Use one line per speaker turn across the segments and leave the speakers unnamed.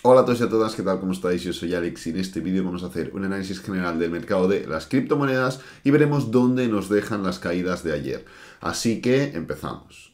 Hola a todos y a todas, ¿qué tal? ¿Cómo estáis? Yo soy Alex y en este vídeo vamos a hacer un análisis general del mercado de las criptomonedas y veremos dónde nos dejan las caídas de ayer. Así que empezamos.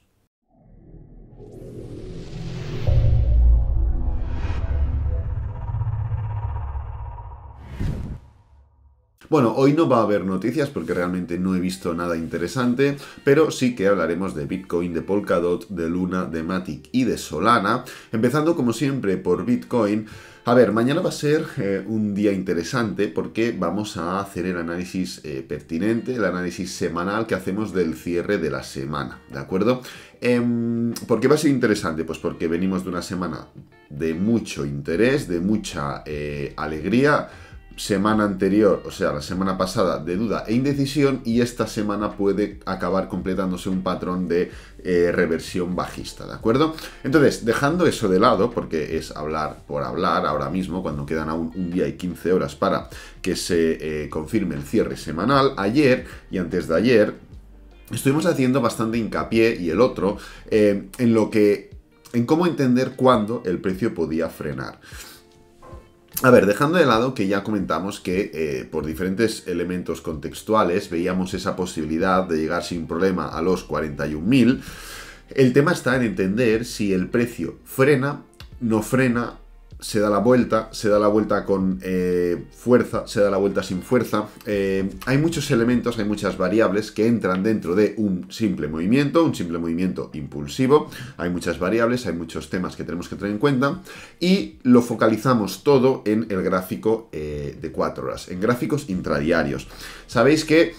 Bueno, hoy no va a haber noticias porque realmente no he visto nada interesante, pero sí que hablaremos de Bitcoin, de Polkadot, de Luna, de Matic y de Solana, empezando como siempre por Bitcoin. A ver, mañana va a ser un día interesante porque vamos a hacer el análisis pertinente, el análisis semanal que hacemos del cierre de la semana, ¿de acuerdo? ¿Por qué va a ser interesante? Pues porque venimos de una semana de mucho interés, de mucha alegría. Semana anterior, o sea, la semana pasada, de duda e indecisión, y esta semana puede acabar completándose un patrón de reversión bajista, ¿de acuerdo? Entonces, dejando eso de lado, porque es hablar por hablar ahora mismo, cuando quedan aún un día y 15 horas para que se confirme el cierre semanal, ayer y antes de ayer estuvimos haciendo bastante hincapié, y el otro, en cómo entender cuándo el precio podía frenar. A ver, dejando de lado que ya comentamos que por diferentes elementos contextuales veíamos esa posibilidad de llegar sin problema a los 41.000, el tema está en entender si el precio frena, no frena, se da la vuelta con fuerza, se da la vuelta sin fuerza. Hay muchos elementos, hay muchas variables que entran dentro de un simple movimiento impulsivo. Hay muchas variables, hay muchos temas que tenemos que tener en cuenta y lo focalizamos todo en el gráfico de 4 horas, en gráficos intradiarios. Sabéis que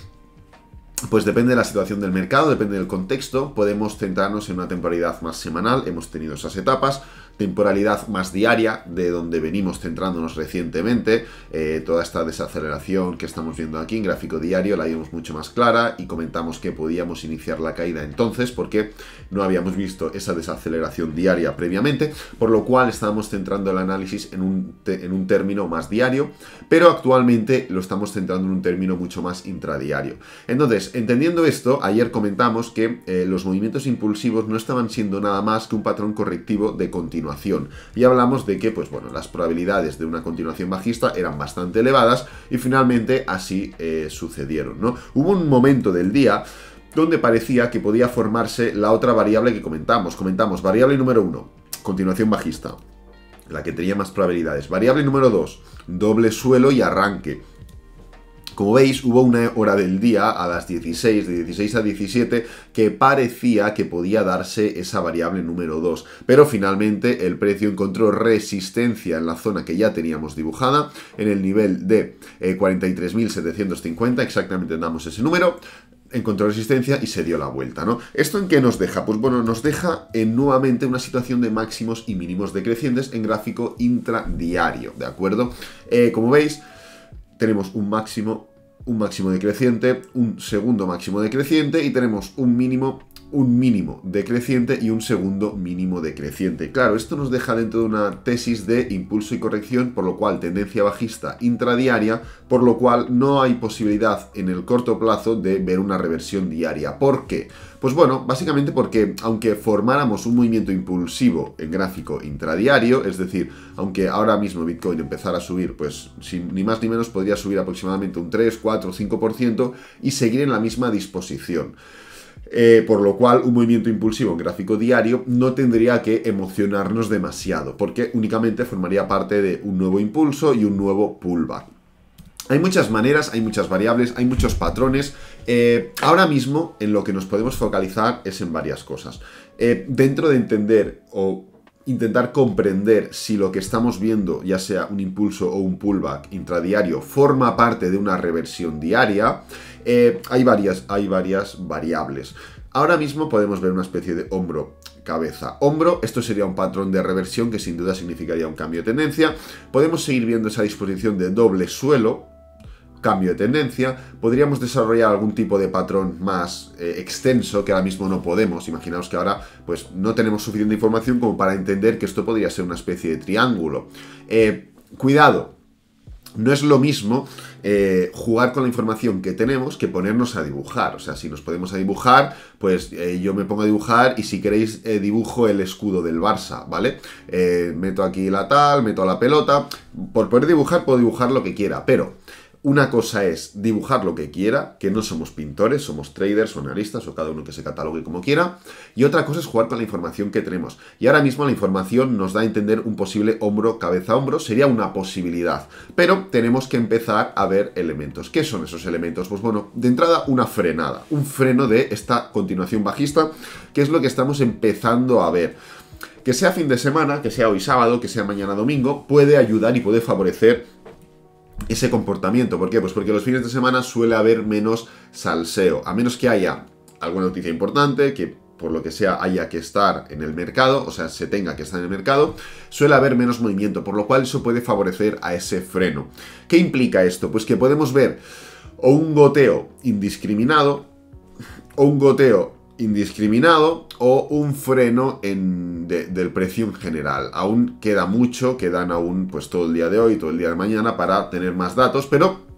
pues depende de la situación del mercado, depende del contexto, podemos centrarnos en una temporalidad más semanal, hemos tenido esas etapas, temporalidad más diaria, de donde venimos centrándonos recientemente, toda esta desaceleración que estamos viendo aquí en gráfico diario la vimos mucho más clara y comentamos que podíamos iniciar la caída entonces porque no habíamos visto esa desaceleración diaria previamente, por lo cual estábamos centrando el análisis en un término más diario, pero actualmente lo estamos centrando en un término mucho más intradiario. Entonces, entendiendo esto, ayer comentamos que los movimientos impulsivos no estaban siendo nada más que un patrón correctivo de continuación. Y hablamos de que, pues bueno, las probabilidades de una continuación bajista eran bastante elevadas y finalmente así sucedieron, ¿no? Hubo un momento del día donde parecía que podía formarse la otra variable que comentamos. Comentamos variable número 1, continuación bajista, la que tenía más probabilidades. Variable número 2, doble suelo y arranque. Como veis, hubo una hora del día a las 16, de 16 a 17, que parecía que podía darse esa variable número 2. Pero finalmente el precio encontró resistencia en la zona que ya teníamos dibujada, en el nivel de 43.750, exactamente damos ese número. Encontró resistencia y se dio la vuelta, ¿no? ¿Esto en qué nos deja? Pues bueno, nos deja en nuevamente una situación de máximos y mínimos decrecientes en gráfico intradiario, ¿de acuerdo? Como veis, tenemos un máximo decreciente, un segundo máximo decreciente y tenemos un mínimo decreciente y un segundo mínimo decreciente. Claro, esto nos deja dentro de una tesis de impulso y corrección, por lo cual tendencia bajista intradiaria, por lo cual no hay posibilidad en el corto plazo de ver una reversión diaria. ¿Por qué? Pues bueno, básicamente porque aunque formáramos un movimiento impulsivo en gráfico intradiario, es decir, aunque ahora mismo Bitcoin empezara a subir, pues sin ni más ni menos podría subir aproximadamente un 3, 4, 5% y seguir en la misma disposición. Por lo cual un movimiento impulsivo en gráfico diario no tendría que emocionarnos demasiado, porque únicamente formaría parte de un nuevo impulso y un nuevo pullback. Hay muchas maneras, hay muchas variables, hay muchos patrones. Ahora mismo en lo que nos podemos focalizar es en varias cosas. Dentro de entender o intentar comprender si lo que estamos viendo, ya sea un impulso o un pullback intradiario, forma parte de una reversión diaria, hay varias variables. Ahora mismo podemos ver una especie de hombro, cabeza, hombro. Esto sería un patrón de reversión que sin duda significaría un cambio de tendencia. Podemos seguir viendo esa disposición de doble suelo, cambio de tendencia. Podríamos desarrollar algún tipo de patrón más extenso que ahora mismo no podemos. Imaginaos que ahora pues no tenemos suficiente información como para entender que esto podría ser una especie de triángulo. Cuidado, no es lo mismo jugar con la información que tenemos que ponernos a dibujar. O sea, si nos podemos a dibujar, pues yo me pongo a dibujar y si queréis dibujo el escudo del Barça, ¿vale? Meto aquí la tal, meto la pelota. Por poder dibujar, puedo dibujar lo que quiera, pero una cosa es dibujar lo que quiera, que no somos pintores, somos traders o analistas o cada uno que se catalogue como quiera. Y otra cosa es jugar con la información que tenemos. Y ahora mismo la información nos da a entender un posible hombro, cabeza, hombro. Sería una posibilidad. Pero tenemos que empezar a ver elementos. ¿Qué son esos elementos? Pues bueno, de entrada una frenada. Un freno de esta continuación bajista, que es lo que estamos empezando a ver. Que sea fin de semana, que sea hoy sábado, que sea mañana domingo, puede ayudar y puede favorecer ese comportamiento. ¿Por qué? Pues porque los fines de semana suele haber menos salseo, a menos que haya alguna noticia importante, que por lo que sea haya que estar en el mercado, o sea, se tenga que estar en el mercado, suele haber menos movimiento, por lo cual eso puede favorecer a ese freno. ¿Qué implica esto? Pues que podemos ver o un goteo indiscriminado, o un goteo indiscriminado o un freno del precio en general. Aún queda mucho, quedan aún pues todo el día de hoy, todo el día de mañana para tener más datos, pero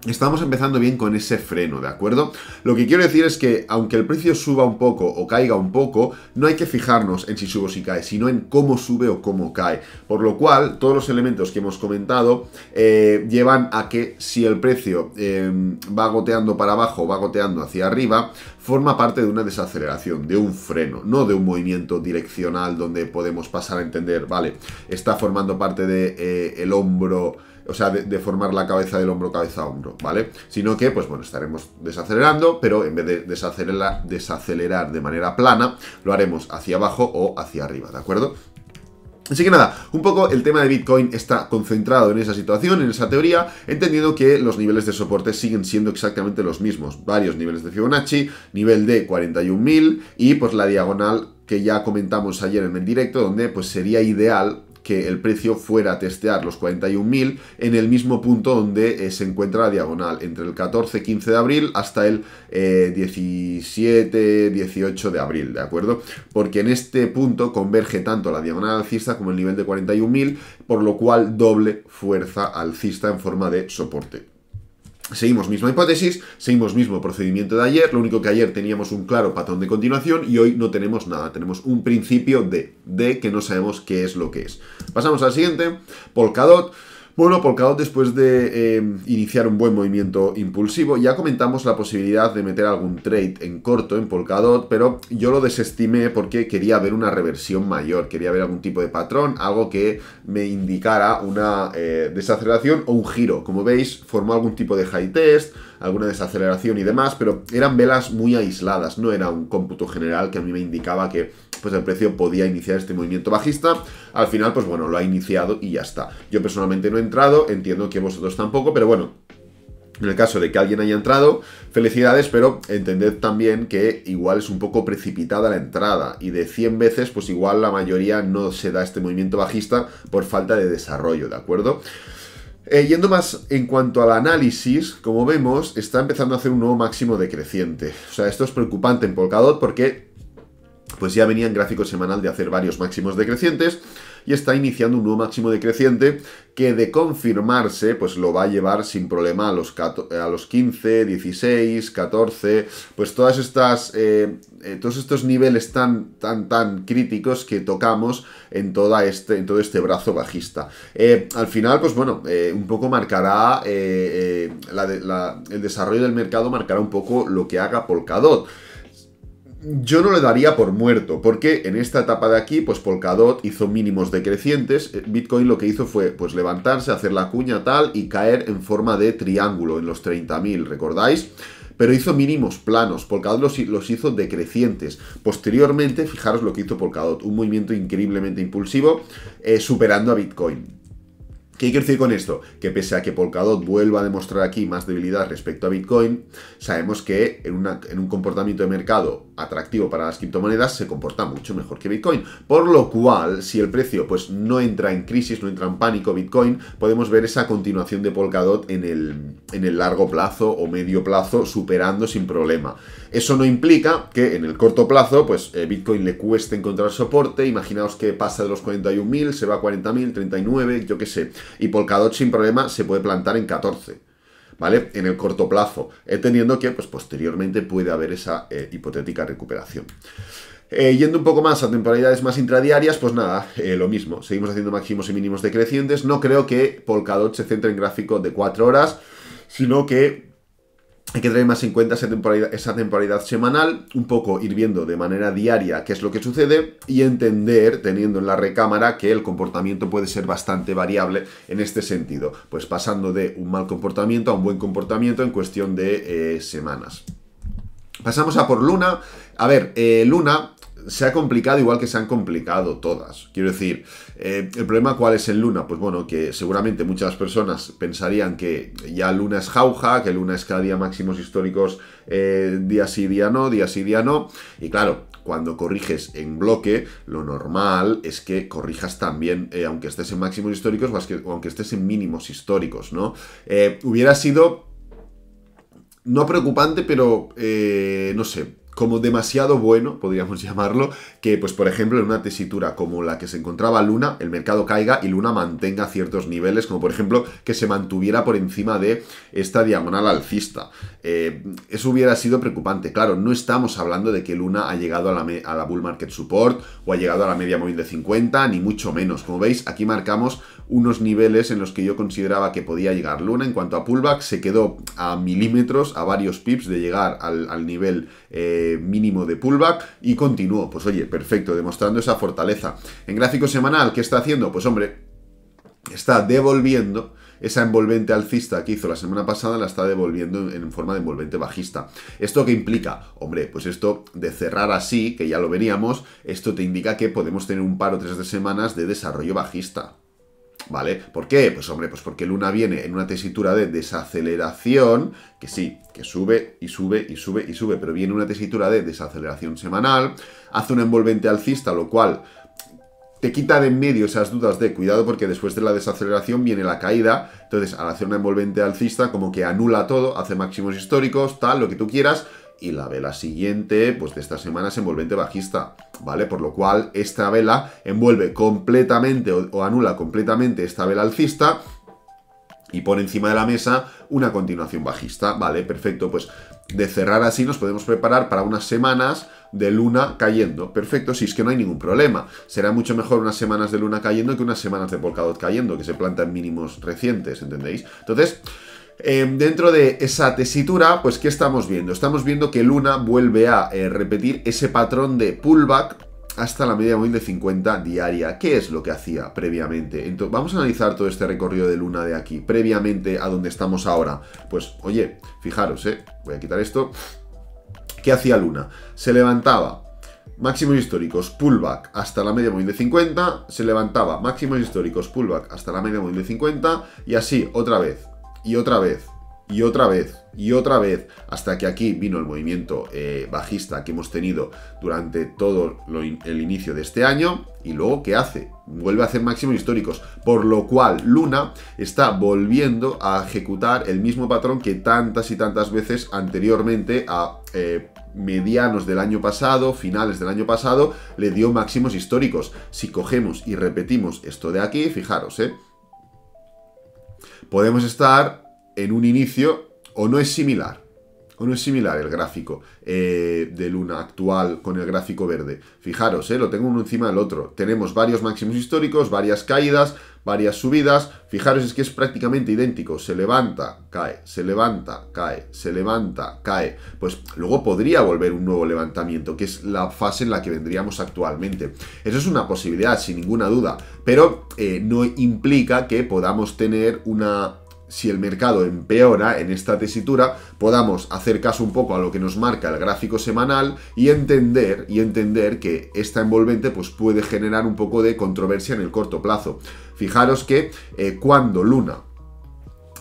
estamos empezando bien con ese freno, ¿de acuerdo? Lo que quiero decir es que, aunque el precio suba un poco o caiga un poco, no hay que fijarnos en si sube o si cae, sino en cómo sube o cómo cae. Por lo cual, todos los elementos que hemos comentado llevan a que si el precio va goteando para abajo o va goteando hacia arriba, forma parte de una desaceleración, de un freno, no de un movimiento direccional donde podemos pasar a entender, vale, está formando parte de el hombro, o sea, de formar la cabeza del hombro, cabeza a hombro, ¿vale? Sino que, pues bueno, estaremos desacelerando, pero en vez de desacelerar de manera plana, lo haremos hacia abajo o hacia arriba, ¿de acuerdo? Así que nada, un poco el tema de Bitcoin está concentrado en esa situación, en esa teoría, entendiendo que los niveles de soporte siguen siendo exactamente los mismos. Varios niveles de Fibonacci, nivel de 41.000 y pues la diagonal que ya comentamos ayer en el directo, donde pues sería ideal que el precio fuera a testear los 41.000 en el mismo punto donde se encuentra la diagonal, entre el 14-15 de abril hasta el 17-18 de abril, ¿de acuerdo? Porque en este punto converge tanto la diagonal alcista como el nivel de 41.000, por lo cual doble fuerza alcista en forma de soporte. Seguimos misma hipótesis, seguimos mismo procedimiento de ayer, lo único que ayer teníamos un claro patrón de continuación y hoy no tenemos nada, tenemos un principio de que no sabemos qué es lo que es. Pasamos al siguiente, Polkadot. Bueno, Polkadot después de iniciar un buen movimiento impulsivo, ya comentamos la posibilidad de meter algún trade en corto en Polkadot, pero yo lo desestimé porque quería ver una reversión mayor, quería ver algún tipo de patrón, algo que me indicara una desaceleración o un giro. Como veis, formó algún tipo de high test, alguna desaceleración y demás, pero eran velas muy aisladas, no era un cómputo general que a mí me indicaba que pues el precio podía iniciar este movimiento bajista. Al final, pues bueno, lo ha iniciado y ya está. Yo personalmente no he entrado, entiendo que vosotros tampoco, pero bueno, en el caso de que alguien haya entrado, felicidades, pero entended también que igual es un poco precipitada la entrada y de 100 veces, pues igual la mayoría no se da este movimiento bajista por falta de desarrollo, ¿de acuerdo? Yendo más en cuanto al análisis, como vemos, está empezando a hacer un nuevo máximo decreciente. O sea, esto es preocupante en Polkadot porque pues ya venía en gráfico semanal de hacer varios máximos decrecientes y está iniciando un nuevo máximo decreciente que de confirmarse pues lo va a llevar sin problema a los 15, 16, 14, pues todas estas todos estos niveles tan críticos que tocamos en todo este brazo bajista. Al final, pues bueno, un poco marcará el desarrollo del mercado, marcará un poco lo que haga Polkadot. Yo no le daría por muerto, porque en esta etapa de aquí, pues Polkadot hizo mínimos decrecientes. Bitcoin lo que hizo fue pues levantarse, hacer la cuña tal y caer en forma de triángulo en los 30.000, ¿recordáis? Pero hizo mínimos planos, Polkadot los hizo decrecientes. Posteriormente, fijaros lo que hizo Polkadot, un movimiento increíblemente impulsivo, superando a Bitcoin. ¿Qué quiero decir con esto? Que pese a que Polkadot vuelva a demostrar aquí más debilidad respecto a Bitcoin, sabemos que en un comportamiento de mercado atractivo para las criptomonedas, se comporta mucho mejor que Bitcoin. Por lo cual, si el precio pues no entra en crisis, no entra en pánico Bitcoin, podemos ver esa continuación de Polkadot en el largo plazo o medio plazo, superando sin problema. Eso no implica que en el corto plazo, pues Bitcoin le cueste encontrar soporte. Imaginaos que pasa de los 41.000, se va a 40.000, 39, yo qué sé. Y Polkadot sin problema se puede plantar en 14, ¿vale? En el corto plazo, entendiendo que pues posteriormente puede haber esa hipotética recuperación. Yendo un poco más a temporalidades más intradiarias, pues nada, lo mismo. Seguimos haciendo máximos y mínimos decrecientes. No creo que Polkadot se centre en gráfico de 4 horas, sino que hay que tener más en cuenta esa temporalidad semanal, un poco ir viendo de manera diaria qué es lo que sucede y entender, teniendo en la recámara, que el comportamiento puede ser bastante variable en este sentido, pues pasando de un mal comportamiento a un buen comportamiento en cuestión de semanas. Pasamos a por Luna. A ver, Luna se ha complicado igual que se han complicado todas. Quiero decir, el problema ¿cuál es en Luna? Pues bueno, que seguramente muchas personas pensarían que ya Luna es jauja, que Luna es cada día máximos históricos, día sí, día no, día sí, día no. Y claro, cuando corriges en bloque, lo normal es que corrijas también, aunque estés en máximos históricos o aunque estés en mínimos históricos, ¿no? Hubiera sido, no preocupante, pero no sé, como demasiado bueno, podríamos llamarlo, que pues por ejemplo en una tesitura como la que se encontraba Luna, el mercado caiga y Luna mantenga ciertos niveles, como por ejemplo que se mantuviera por encima de esta diagonal alcista. Eso hubiera sido preocupante. Claro, no estamos hablando de que Luna ha llegado a la Bull Market Support o ha llegado a la media móvil de 50, ni mucho menos. Como veis, aquí marcamos unos niveles en los que yo consideraba que podía llegar Luna. En cuanto a pullback, se quedó a milímetros, a varios pips de llegar al nivel mínimo de pullback y continuó. Pues oye, perfecto, demostrando esa fortaleza. En gráfico semanal, ¿qué está haciendo? Pues hombre, está devolviendo esa envolvente alcista que hizo la semana pasada, la está devolviendo en forma de envolvente bajista. ¿Esto qué implica? Hombre, pues esto de cerrar así, que ya lo veríamos, esto te indica que podemos tener un par o 3 de semanas de desarrollo bajista. ¿Vale? ¿Por qué? Pues hombre, pues porque Luna viene en una tesitura de desaceleración, que sí, que sube y sube y sube y sube, pero viene una tesitura de desaceleración semanal, hace una envolvente alcista, lo cual te quita de en medio esas dudas de cuidado porque después de la desaceleración viene la caída. Entonces, al hacer una envolvente alcista, como que anula todo, hace máximos históricos, tal, lo que tú quieras, y la vela siguiente, pues de esta semana es envolvente bajista, ¿vale? Por lo cual esta vela envuelve completamente o anula completamente esta vela alcista y pone encima de la mesa una continuación bajista, ¿vale? Perfecto, pues de cerrar así nos podemos preparar para unas semanas de Luna cayendo. Perfecto, si es que no hay ningún problema. Será mucho mejor unas semanas de Luna cayendo que unas semanas de Polkadot cayendo, que se plantan mínimos recientes, ¿entendéis? Entonces, dentro de esa tesitura, pues ¿qué estamos viendo? Estamos viendo que Luna vuelve a repetir ese patrón de pullback hasta la media móvil de 50 diaria. ¿Qué es lo que hacía previamente? Entonces, vamos a analizar todo este recorrido de Luna de aquí, previamente a donde estamos ahora. Pues, oye, fijaros, voy a quitar esto. ¿Qué hacía Luna? Se levantaba, máximos históricos, pullback hasta la media móvil de 50, se levantaba, máximos históricos, pullback hasta la media móvil de 50, y así, otra vez, y otra vez, y otra vez, y otra vez, hasta que aquí vino el movimiento bajista que hemos tenido durante todo el inicio de este año, y luego, ¿qué hace? Vuelve a hacer máximos históricos, por lo cual Luna está volviendo a ejecutar el mismo patrón que tantas y tantas veces anteriormente a medianos del año pasado, finales del año pasado, le dio máximos históricos. Si cogemos y repetimos esto de aquí, fijaros, podemos estar en un inicio, o no es similar el gráfico de Luna actual con el gráfico verde. Fijaros, lo tengo uno encima del otro. Tenemos varios máximos históricos, varias caídas, varias subidas. Fijaros, es que es prácticamente idéntico. Se levanta, cae, se levanta, cae, se levanta, cae. Pues luego podría volver un nuevo levantamiento, que es la fase en la que vendríamos actualmente. Eso es una posibilidad, sin ninguna duda, pero no implica que podamos tener una... Si el mercado empeora en esta tesitura, podamos hacer caso un poco a lo que nos marca el gráfico semanal y entender que esta envolvente pues, puede generar un poco de controversia en el corto plazo. Fijaros que cuando Luna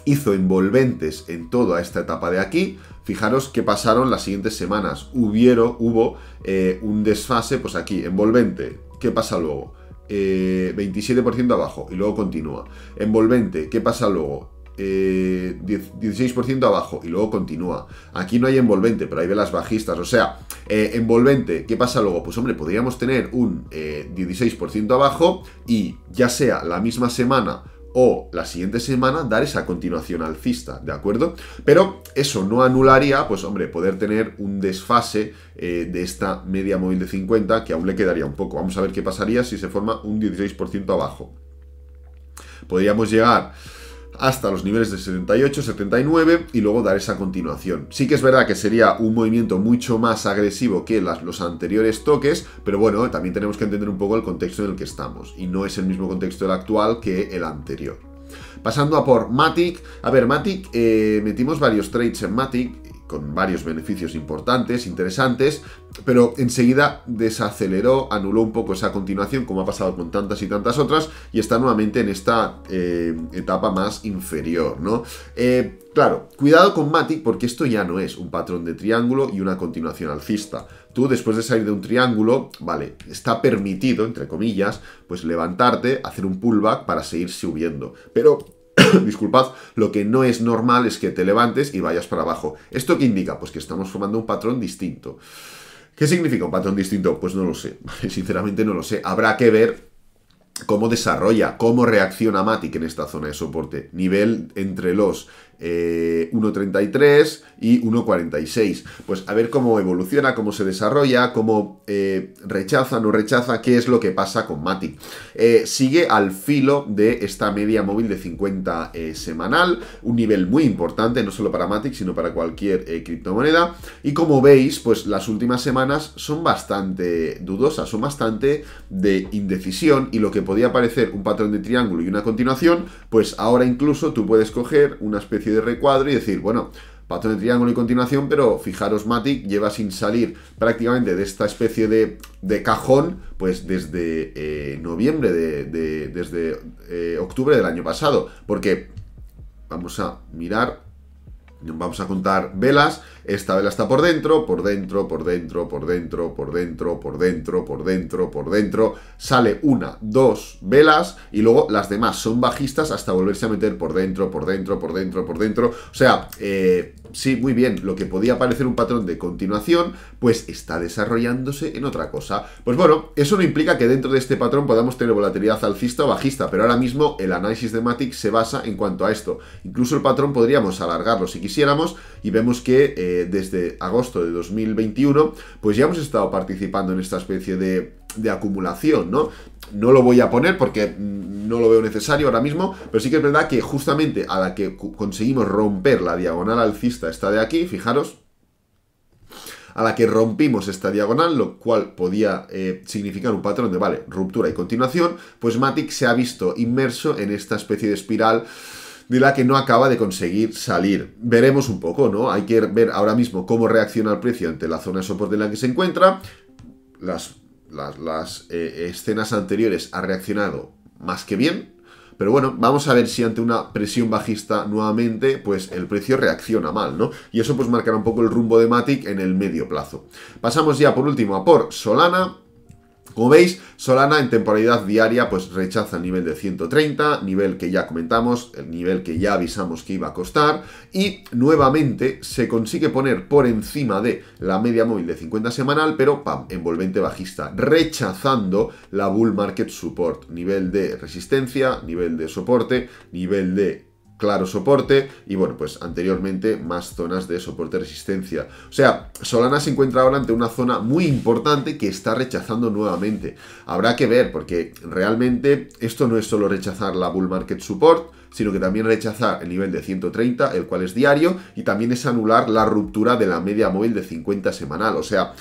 hizo envolventes en toda esta etapa de aquí. Fijaros qué pasaron las siguientes semanas. Hubo un desfase, pues aquí, envolvente. ¿Qué pasa luego? 27% abajo y luego continúa. Envolvente, ¿qué pasa luego? 16% abajo y luego continúa. Aquí no hay envolvente, pero hay velas bajistas. O sea, envolvente, ¿qué pasa luego? Pues hombre, podríamos tener un 16% abajo y ya sea la misma semana o la siguiente semana dar esa continuación alcista, ¿de acuerdo? Pero eso no anularía, pues hombre, poder tener un desfase de esta media móvil de 50, que aún le quedaría un poco. Vamos a ver qué pasaría si se forma un 16% abajo. Podríamos llegar hasta los niveles de 78, 79 y luego dar esa continuación. Sí que es verdad que sería un movimiento mucho más agresivo que los anteriores toques, pero bueno, también tenemos que entender un poco el contexto en el que estamos y no es el mismo contexto el actual que el anterior. Pasando a por Matic. A ver, Matic, metimos varios trades en Matic con varios beneficios importantes, interesantes, pero enseguida desaceleró, anuló un poco esa continuación, como ha pasado con tantas y tantas otras, y está nuevamente en esta etapa más inferior, ¿no? Claro, cuidado con Matic, porque esto ya no es un patrón de triángulo y una continuación alcista. Tú, después de salir de un triángulo, vale, está permitido, entre comillas, pues levantarte, hacer un pullback para seguir subiendo, pero disculpad, lo que no es normal es que te levantes y vayas para abajo. ¿Esto qué indica? Pues que estamos formando un patrón distinto. ¿Qué significa un patrón distinto? Pues no lo sé, sinceramente no lo sé. Habrá que ver cómo desarrolla, cómo reacciona Matic en esta zona de soporte. Nivel entre los 1.33 y 1.46. Pues a ver cómo evoluciona, cómo se desarrolla, cómo rechaza, no rechaza, qué es lo que pasa con Matic. Sigue al filo de esta media móvil de 50 semanal, un nivel muy importante, no solo para Matic, sino para cualquier criptomoneda. Y como veis, pues las últimas semanas son bastante dudosas, son bastante de indecisión, y lo que podía parecer un patrón de triángulo y una continuación, pues ahora incluso tú puedes coger una especie de recuadro y decir, bueno, patrón de triángulo y continuación, pero fijaros, Matic lleva sin salir prácticamente de esta especie de cajón, pues desde noviembre, desde octubre del año pasado, porque vamos a mirar, vamos a contar velas. Esta vela está por dentro, por dentro, por dentro, por dentro, por dentro, por dentro, por dentro, por dentro. Sale una, dos velas y luego las demás son bajistas hasta volverse a meter por dentro, por dentro, por dentro, por dentro. O sea, sí, muy bien, lo que podía parecer un patrón de continuación, pues está desarrollándose en otra cosa. Pues bueno, eso no implica que dentro de este patrón podamos tener volatilidad alcista o bajista, pero ahora mismo el análisis de Matic se basa en cuanto a esto. Incluso el patrón podríamos alargarlo si quisiéramos y vemos que desde agosto de 2021, pues ya hemos estado participando en esta especie de acumulación, ¿no? No lo voy a poner porque no lo veo necesario ahora mismo, pero sí que es verdad que justamente a la que conseguimos romper la diagonal alcista, esta de aquí, fijaros, a la que rompimos esta diagonal, lo cual podía significar un patrón de, vale, ruptura y continuación, pues Matic se ha visto inmerso en esta especie de espiral de la que no acaba de conseguir salir. Veremos un poco, ¿no? Hay que ver ahora mismo cómo reacciona el precio ante la zona de soporte en la que se encuentra. Las escenas anteriores ha reaccionado más que bien, pero bueno, vamos a ver si ante una presión bajista nuevamente, pues el precio reacciona mal, ¿no? Y eso pues marcará un poco el rumbo de Matic en el medio plazo. Pasamos ya por último a por Solana. Como veis, Solana en temporalidad diaria pues rechaza el nivel de 130, nivel que ya comentamos, el nivel que ya avisamos que iba a costar, y nuevamente se consigue poner por encima de la media móvil de 50 semanal, pero ¡pam!, envolvente bajista, rechazando la Bull Market Support, nivel de resistencia, nivel de soporte, nivel de claro soporte, y bueno, pues anteriormente más zonas de soporte-resistencia. O sea, Solana se encuentra ahora ante una zona muy importante que está rechazando nuevamente. Habrá que ver, porque realmente esto no es solo rechazar la Bull Market Support, sino que también rechazar el nivel de 130, el cual es diario, y también es anular la ruptura de la media móvil de 50 semanal. O sea,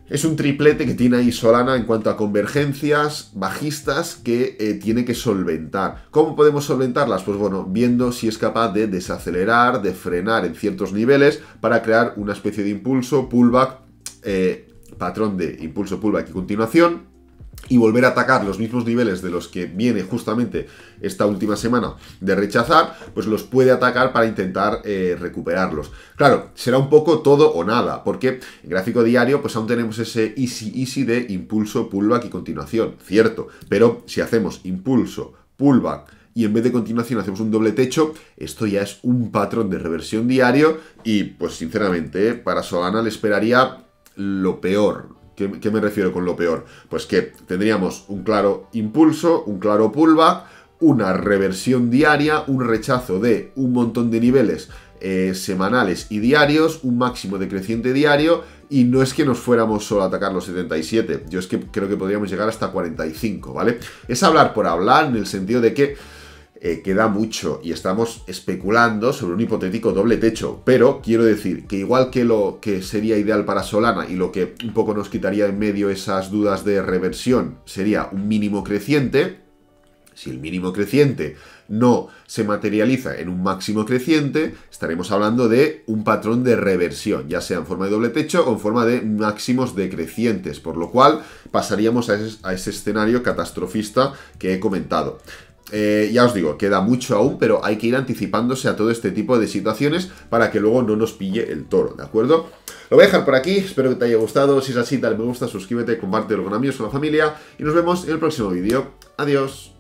es un triplete que tiene ahí Solana en cuanto a convergencias bajistas que tiene que solventar. ¿Cómo podemos solventarlas? Pues bueno, viendo si es capaz de desacelerar, de frenar en ciertos niveles para crear una especie de impulso, pullback, patrón de impulso, pullback y continuación. y volver a atacar los mismos niveles de los que viene justamente esta última semana de rechazar, pues los puede atacar para intentar recuperarlos. Claro, será un poco todo o nada, porque en gráfico diario pues aún tenemos ese easy de impulso, pullback y continuación, cierto, pero si hacemos impulso, pullback y en vez de continuación hacemos un doble techo, esto ya es un patrón de reversión diario y pues sinceramente para Solana le esperaría lo peor. ¿Qué me refiero con lo peor? Pues que tendríamos un claro impulso, un claro pullback, una reversión diaria, un rechazo de un montón de niveles semanales y diarios, un máximo decreciente diario, y no es que nos fuéramos solo a atacar los 77, yo es que creo que podríamos llegar hasta 45, ¿vale? Es hablar por hablar en el sentido de que queda mucho y estamos especulando sobre un hipotético doble techo, pero quiero decir que igual que lo que sería ideal para Solana y lo que un poco nos quitaría en medio esas dudas de reversión sería un mínimo creciente, si el mínimo creciente no se materializa en un máximo creciente, estaremos hablando de un patrón de reversión, ya sea en forma de doble techo o en forma de máximos decrecientes, por lo cual pasaríamos a ese escenario catastrofista que he comentado. Ya os digo, queda mucho aún, pero hay que ir anticipándose a todo este tipo de situaciones para que luego no nos pille el toro, ¿de acuerdo? Lo voy a dejar por aquí, espero que te haya gustado. Si es así, dale me gusta, suscríbete, compártelo con amigos, con la familia y nos vemos en el próximo vídeo. Adiós.